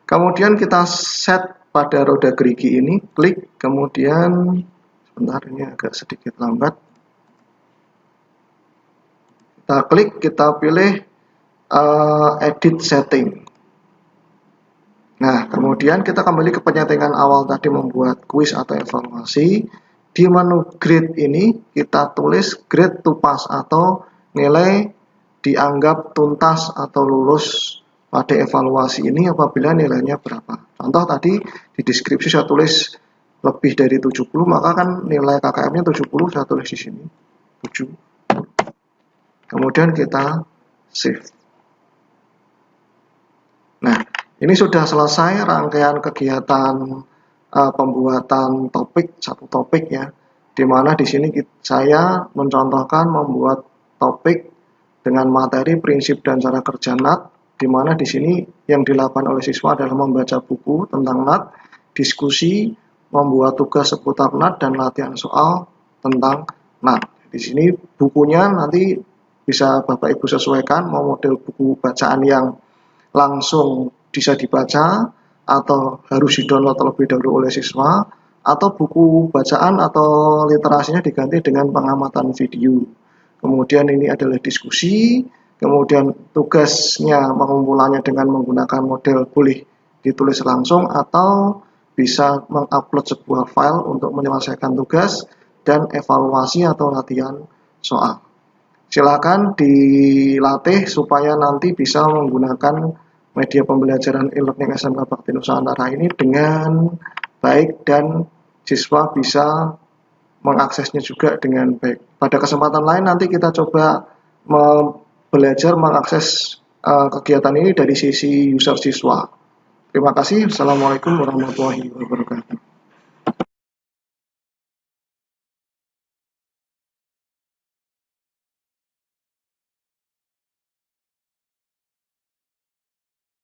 Kemudian kita set pada roda gerigi ini, klik, kemudian sebentar ini agak sedikit lambat. Kita klik, kita pilih edit setting. Nah, kemudian kita kembali ke penyetingan awal tadi membuat kuis atau evaluasi. Di menu grade ini kita tulis grade to pass atau nilai dianggap tuntas atau lulus pada evaluasi ini apabila nilainya berapa. Contoh tadi di deskripsi saya tulis lebih dari 70, maka kan nilai KKM-nya 70, saya tulis di sini 70. Kemudian kita save. Nah, ini sudah selesai rangkaian kegiatan pembuatan satu topik ya, dimana di sini saya mencontohkan membuat topik dengan materi, prinsip dan cara kerja NAT, dimana di sini yang dilakukan oleh siswa adalah membaca buku tentang NAT, diskusi, membuat tugas seputar NAT dan latihan soal tentang NAT. Di sini bukunya nanti bisa Bapak Ibu sesuaikan, mau model buku bacaan yang langsung bisa dibaca atau harus di-download terlebih dahulu oleh siswa, atau buku bacaan atau literasinya diganti dengan pengamatan video. Kemudian ini adalah diskusi, kemudian tugasnya pengumpulannya dengan menggunakan model boleh ditulis langsung atau bisa mengupload sebuah file untuk menyelesaikan tugas dan evaluasi atau latihan soal. Silakan dilatih supaya nanti bisa menggunakan media pembelajaran e-learning SMK Bakti Nusantara ini dengan baik dan siswa bisa mengaksesnya juga dengan baik. Pada kesempatan lain nanti kita coba belajar mengakses kegiatan ini dari sisi user siswa. Terima kasih. Assalamualaikum warahmatullahi wabarakatuh.